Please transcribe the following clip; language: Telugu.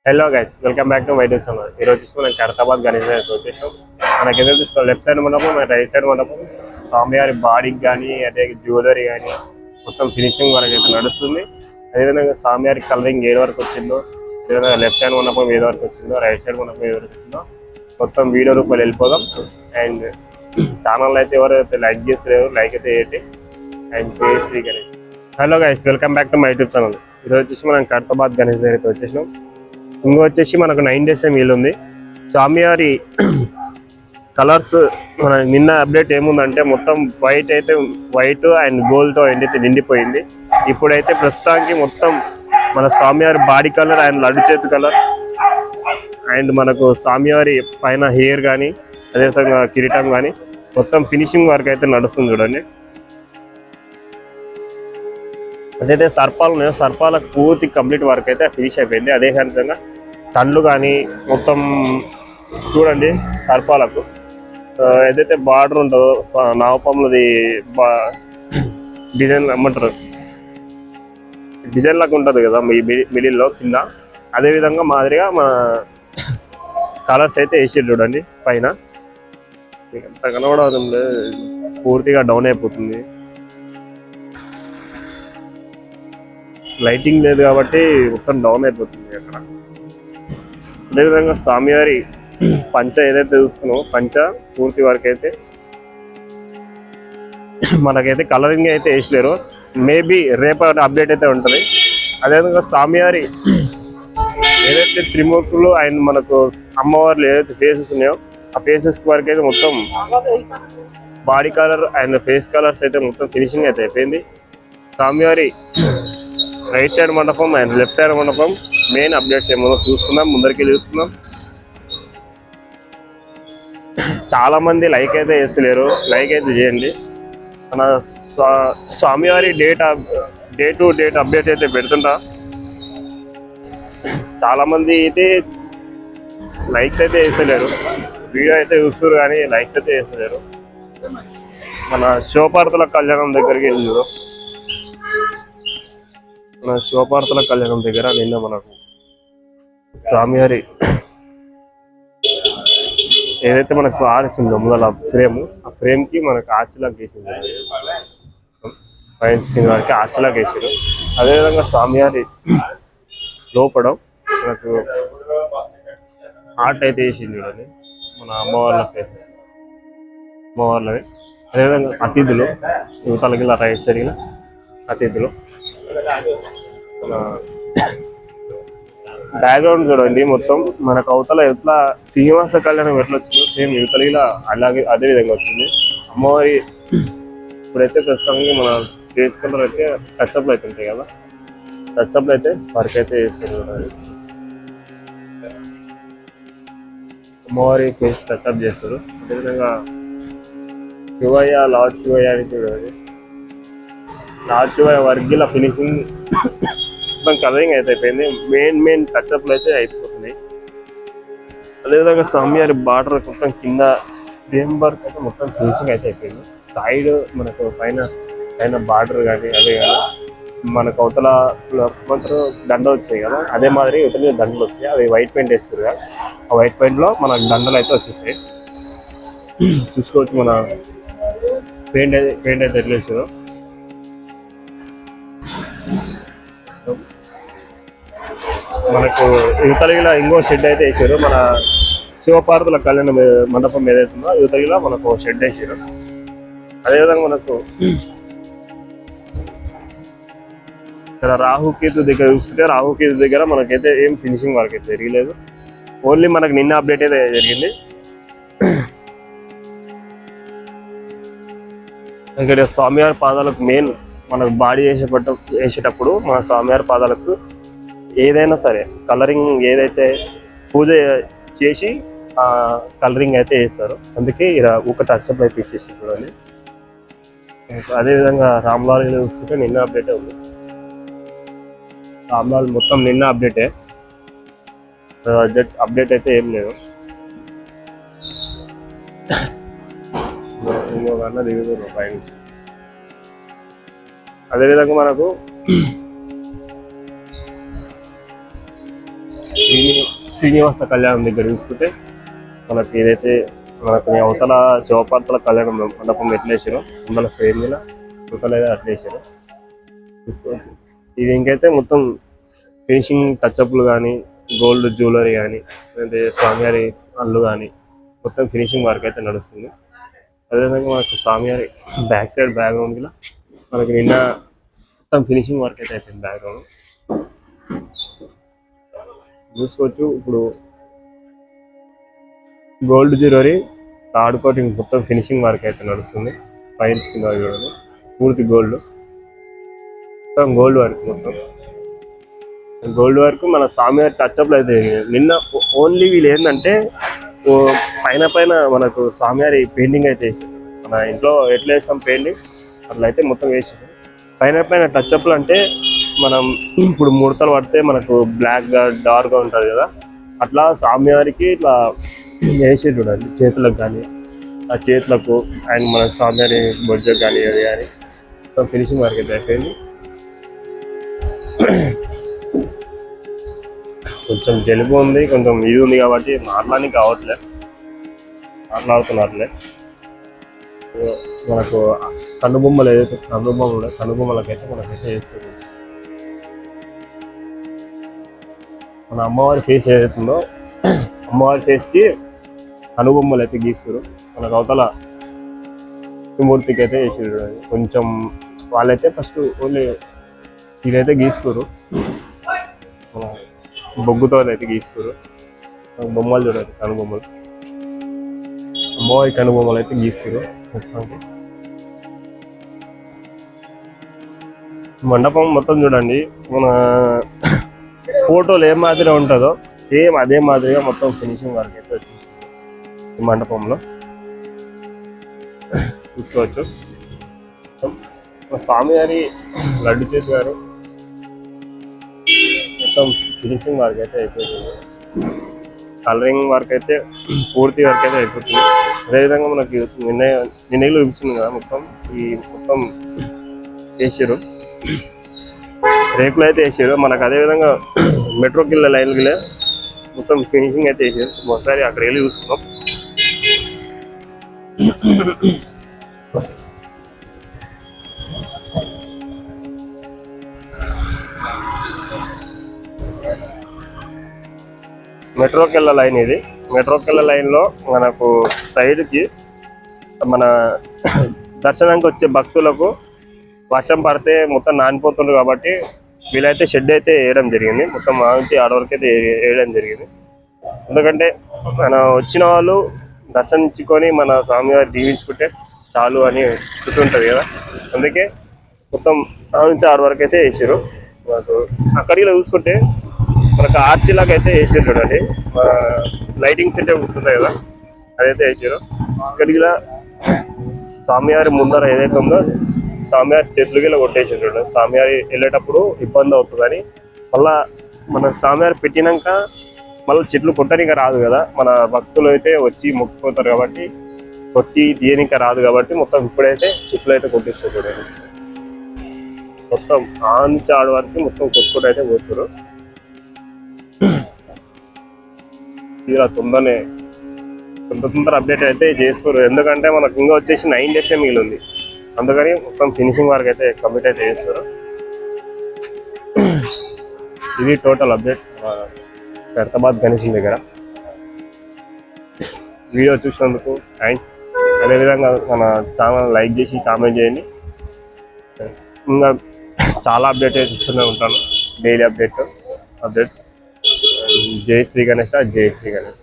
Hello guys, welcome back to my YouTube channel. ఈరోజు చూసి మనం ఖైరతాబాద్ గణేష్ దగ్గరికి వచ్చేసాం. మనకి ఏదైతే లెఫ్ట్ సైడ్ మండపం, రైట్ సైడ్ మండపం, స్వామివారి బాడీకి కానీ అదే జ్యువెలరీ కానీ మొత్తం ఫినిషింగ్ వరకు అయితే నడుస్తుంది. అదేవిధంగా స్వామివారి కలరింగ్ ఏది వరకు వచ్చిందో, అదేవిధంగా లెఫ్ట్ సైడ్ మండపం ఏది వరకు వచ్చిందో, రైట్ సైడ్ మండపం ఏది వరకు వచ్చిందో మొత్తం వీడియో రూపాయలు వెళ్ళిపోదాం. అండ్ ఛానల్ అయితే ఎవరైతే లైక్ చేస్తలేరు, లైక్ అయితే ఏంటి and Shri Ganesh. Hello guys, welcome back to my YouTube channel. ఈరోజు చూసి మనం ఖైరతాబాద్ గణేష్ దగ్గరికి వచ్చేసినాం. ఇంకో వచ్చేసి మనకు 9 days వీలుంది. స్వామివారి కలర్స్ మన నిన్న అప్డేట్ ఏముందంటే మొత్తం వైట్ అండ్ గోల్డ్తో నిండిపోయింది. ఇప్పుడైతే ప్రస్తుతానికి మొత్తం మన స్వామివారి బాడీ కలర్ అండ్ లడ్డు చేతి కలర్ అండ్ మనకు స్వామివారి పైన హెయిర్ కానీ అదేవిధంగా కిరీటం కానీ మొత్తం ఫినిషింగ్ వర్క్ అయితే నడుస్తుంది. చూడండి, అదైతే సర్పాలు ఉన్నాయో సర్పాలకు పూర్తి కంప్లీట్ వర్క్ అయితే ఫినిష్ అయిపోయింది. అదే విధంగా కళ్ళు కానీ మొత్తం చూడండి, సర్పాలకు ఏదైతే బార్డర్ ఉంటుందో నావపాములది డిజైన్ ఏమంటారు, డిజైన్ లాగా ఉంటుంది కదా మీ మిడిల్లో కింద, అదేవిధంగా మాదిరిగా మన కలర్స్ అయితే వేసి చూడండి. పైన ఎంత కనబడదు, పూర్తిగా డౌన్ అయిపోతుంది. లైటింగ్ లేదు కాబట్టి మొత్తం డౌన్ అయిపోతుంది అక్కడ. అదేవిధంగా స్వామివారి పంచ ఏదైతే చూస్తున్నామో పంచ పూర్తి వరకు అయితే మనకైతే కలరింగ్ అయితే వేసలేరు. మేబీ రేపటి అప్డేట్ అయితే ఉంటుంది. అదేవిధంగా స్వామివారి ఏదైతే త్రిమూర్తులు అండ్ మనకు అమ్మవార్లు ఏదైతే ఫేసెస్ ఉన్నాయో ఆ ఫేసెస్ వరకు అయితే మొత్తం body colour and face colours అయితే మొత్తం ఫినిషింగ్ అయితే అయిపోయింది. స్వామివారి రైట్ సైడ్ మండపం అండ్ లెఫ్ట్ సైడ్ మండపం మెయిన్ అప్డేట్స్ ఏమో చూసుకుందాం, ముందరికి చూసుకుందాం. చాలా మంది లైక్ అయితే చేస్తలేరు, లైక్ అయితే చేయండి. మన స్వామివారి డే టు డేట్ అప్డేట్ అయితే పెడుతుంటా. చాలా మంది అయితే లైక్స్ అయితే వేస్తలేరు, వీడియో అయితే చూస్తారు కానీ లైక్స్ అయితే వేస్తలేరు. మన శివపార్వతుల కళ్యాణం దగ్గరికి వెళ్ళారు. మన శివపార్వతుల కళ్యాణం దగ్గర నిన్న మనకు స్వామివారి ఏదైతే మనకు ఆర్చ్ ఉందో మొదల ఆ ఫ్రేమ్ కి మనకు ఆర్చ్లాగా వేసింది, పైన్స్ కింద వరకు ఆర్చ్లాగా వేసారు. అదేవిధంగా స్వామివారి లోపల మనకు ఆర్ట్ అయితే వేసింది చూడండి, మన అమ్మవార్ల ఫేసెస్ అమ్మవార్లవి. అదేవిధంగా అతిథులు యువతలకి రైట్ జరిగిన అతిథులు బ్యాక్గ్రౌండ్ చూడండి, మొత్తం మనకు అవతల ఎట్లా శ్రీనివాస కళ్యాణం ఎట్లా వచ్చిందో సేమ్ యువతలిలా అలాగే అదే విధంగా వచ్చింది. అమ్మవారి ఇప్పుడైతే ప్రస్తుతానికి మన ఫేస్ కలర్ అయితే టచ్అప్లు అయితే ఉంటాయి కదా, టచ్అప్లు అయితే వర్క్ అయితే చేస్తుంది చూడండి. అమ్మవారి ఫేస్ టచ్అప్ చేస్తారు. అదేవిధంగా శివయ్య లార్డ్ శివయ్య అని చూడండి, లార్డ్ శివయ్య వర్క్ ఇలా ఫినిషింగ్ మొత్తం కలరింగ్ అయితే అయిపోయింది. మెయిన్ టచ్అప్లు అయితే అయిపోతున్నాయి. అదేవిధంగా స్వామివారి బార్డర్ మొత్తం కింద ఫ్రేమ్ వర్క్ అయితే మొత్తం ఫినిషింగ్ అయితే అయిపోయింది. సైడ్ మనకు పైన బార్డర్ కానీ అదే కానీ మనకు అవతల దండ వచ్చాయి కదా, అదే మాదిరి ఇవతల దండలు వస్తాయి. అవి వైట్ పెయింట్ వేస్తారు కదా, ఆ వైట్ పెయింట్లో మనకు దండలు అయితే వచ్చేస్తాయి. చూసుకోవచ్చు మన పెయింట్ అయితే ఎట్లా వేసారో. మనకు యువతలిగిల ఇంకో షెడ్ అయితే వేసారు. మన శివపార్వతుల కళ్యాణ మండపం ఏదైతుందో యువతలిగిల మనకు షెడ్ వేసారు. అదేవిధంగా మనకు ఇక్కడ రాహుకేతు దగ్గర చూస్తుంటే రాహుకేతు దగ్గర మనకైతే ఏం ఫినిషింగ్ వర్క్ అయితే జరిగలేదు. ఓన్లీ మనకు నిన్న అప్డేట్ అయితే జరిగింది. ఇక్కడ స్వామివారి పాదాలకు మెయిన్ మనకు బాడీ వేసేటప్పుడు మన స్వామివారి పాదాలకు ఏదైనా సరే కలరింగ్ ఏదైతే పూజ చేసి కలరింగ్ అయితే వేస్తారు. అందుకే ఇలా ఒక టచ్అప్ అయితే ఇచ్చేసి చూడండి. అదేవిధంగా రామ్లాల్ చూస్తుంటే నిన్న అప్డేటే ఉంది. రామ్లాల్ మొత్తం నిన్న అప్డేటే, అప్డేట్ అయితే ఏం లేదు. ఇంకొక దిగుతుంది పైన. అదేవిధంగా మనకు శ్రీనివాస కళ్యాణం దగ్గర చూసుకుంటే మనకి ఏదైతే మనకు అవతల శివపార్తల కళ్యాణ మండపం ఎట్లా వేసారో మన ఫ్రేమ్ మీద అవతల అట్లా వేసారు చూసుకోవచ్చు. ఇది ఇంకైతే మొత్తం ఫినిషింగ్ టచ్అప్లు కానీ గోల్డ్ జ్యువెలరీ కానీ లేదంటే స్వామివారి అల్లు కానీ మొత్తం ఫినిషింగ్ వర్క్ అయితే నడుస్తుంది. అదేవిధంగా మనకు స్వామివారి బ్యాక్ సైడ్ బ్యాక్గ్రౌండ్ కూడా మనకి నిన్న మొత్తం ఫినిషింగ్ వర్క్ అయితే అయిపోయింది. బ్యాక్గ్రౌండ్ చూసుకోవచ్చు. ఇప్పుడు గోల్డ్ జ్యువెలరీ థర్డ్ కోటింగ్ మొత్తం ఫినిషింగ్ వర్క్ అయితే నడుస్తుంది. ఫైల్స్ కింద చూడండి పూర్తి గోల్డ్, మొత్తం గోల్డ్ వర్క్, మొత్తం గోల్డ్ వర్క్. మన స్వామివారి టచ్అప్లు అయితే నిన్న ఓన్లీ వీళ్ళు ఏంటంటే పైన పైన మనకు స్వామివారి పెయింటింగ్ అయితే వేసారు. మన ఇంట్లో ఎట్లా వేస్తాం పెయింటింగ్ అట్లా అయితే మొత్తం వేసారు. పైన పైన టచ్అప్లు అంటే మనం ఇప్పుడు ముడతలు పడితే మనకు బ్లాక్గా డార్క్గా ఉంటుంది కదా, అట్లా స్వామివారికి ఇట్లా వేసి చూడండి చేతులకు కానీ ఆ చేతులకు అండ్ మన స్వామివారి బొజ్జకు కానీ అది కానీ మొత్తం ఫినిషింగ్ వర్క్ అయితే అయిపోయింది. కొంచెం జలుబు ఉంది, కొంచెం ఇది ఉంది కాబట్టి మాట్లాడానికి మాట్లాడుతున్నట్లే. మనకు కనుబొమ్మలు ఏదైతే కనుబొమ్మలు ఉన్నాయో కనుబొమ్మలకైతే మనకైతే వేస్తుంది. మన అమ్మవారి ఫేస్ ఏదైతుందో అమ్మవారి ఫేస్కి కనుబొమ్మలు అయితే గీస్తారు. మనకు అవతల మూర్తికి అయితే వేసారు. కొంచెం వాళ్ళైతే ఫస్ట్ ఓన్లీ ఇదైతే గీసుకోరు, బొగ్గుతో అయితే గీసుకోరు. బొమ్మలు చూడండి కనుబొమ్మలు, అమ్మవారి కనుబొమ్మలు అయితే గీస్తారు. మండపం మొత్తం చూడండి మన ఫోటోలు ఏ మాదిరిగా ఉంటుందో సేమ్ అదే మాదిరిగా మొత్తం ఫినిషింగ్ వర్క్ అయితే వచ్చేసింది ఈ మండపంలో చూసుకోవచ్చు. స్వామివారి లడ్డు చేతి గారు మొత్తం ఫినిషింగ్ వర్క్ అయితే అయిపోతుంది. కలరింగ్ వర్క్ అయితే పూర్తి వర్క్ అయితే అయిపోతుంది. అదేవిధంగా మనకి నిన్నలు చూపించింది కదా మొత్తం ఈ మొత్తం వేసారు, రేకులు అయితే వేసారు మనకు. అదేవిధంగా మెట్రోకి వెళ్ళే లైన్కి మొత్తం ఫినిషింగ్ అయితే వేసారు. ఒకసారి అక్కడ వెళ్ళి చూసుకున్నాం. మెట్రోకి వెళ్ళే లైన్ ఇది. మెట్రోకి వెళ్ళే లైన్లో మనకు సైడ్కి మన దర్శనానికి వచ్చే భక్తులకు వర్షం పడితే మొత్తం నానిపోతుంది కాబట్టి వీళ్ళైతే షెడ్ అయితే వేయడం జరిగింది. మొత్తం మా నుంచి ఆడ వరకు అయితే వేయడం జరిగింది. ఎందుకంటే మన వచ్చిన వాళ్ళు దర్శించుకొని మన స్వామివారి దీవించుకుంటే చాలు అని గుర్తుంటుంది కదా, అందుకే మొత్తం ఆ నుంచి ఆడ వరకు అయితే వేసారు. మనకు అక్కడికి చూసుకుంటే మనకు ఆర్చిలాగా అయితే వేసారు చూడండి, మన లైటింగ్స్ అంటే ఉంటున్నాయి కదా అదైతే వేసారు. ఇక్కడికి స్వామివారి ముందర ఏదైతే ఉందో స్వామివారి చెట్లుకి ఇలా కొట్టేసారు చూడండి. స్వామివారి వెళ్ళేటప్పుడు ఇబ్బంది అవుతుందని మళ్ళా మన స్వామివారి పెట్టినాక మళ్ళీ చెట్లు కొట్టడానికి రాదు కదా, మన భక్తులు అయితే వచ్చి మొక్కుపోతారు కాబట్టి కొట్టి తీయనిక రాదు కాబట్టి మొత్తం ఇప్పుడైతే చెట్లు అయితే కొట్టిస్తారు చూడండి. మొత్తం ఆ నుంచి ఆడ వరకు మొత్తం కొట్టుకుంటూ అయితే పోతారు. ఇలా తొందర అప్డేట్ అయితే చేస్తారు. ఎందుకంటే మనకు ఇంకా వచ్చేసి 9 days మిగిలింది, అందుకని మొత్తం ఫినిషింగ్ వర్క్ అయితే కంప్లీట్ అయితే చేస్తారు. ఇది టోటల్ అప్డేట్ ఖైరతాబాద్ గణేశుని దగ్గర. వీడియో చూసినందుకు థ్యాంక్స్. అదేవిధంగా మన ఛానల్ లైక్ చేసి కామెంట్ చేయండి. ఇంకా చాలా అప్డేట్ ఇస్తూనే ఉంటాను, డైలీ అప్డేట్. జై శ్రీ గణేష్, జై శ్రీ గణేష్.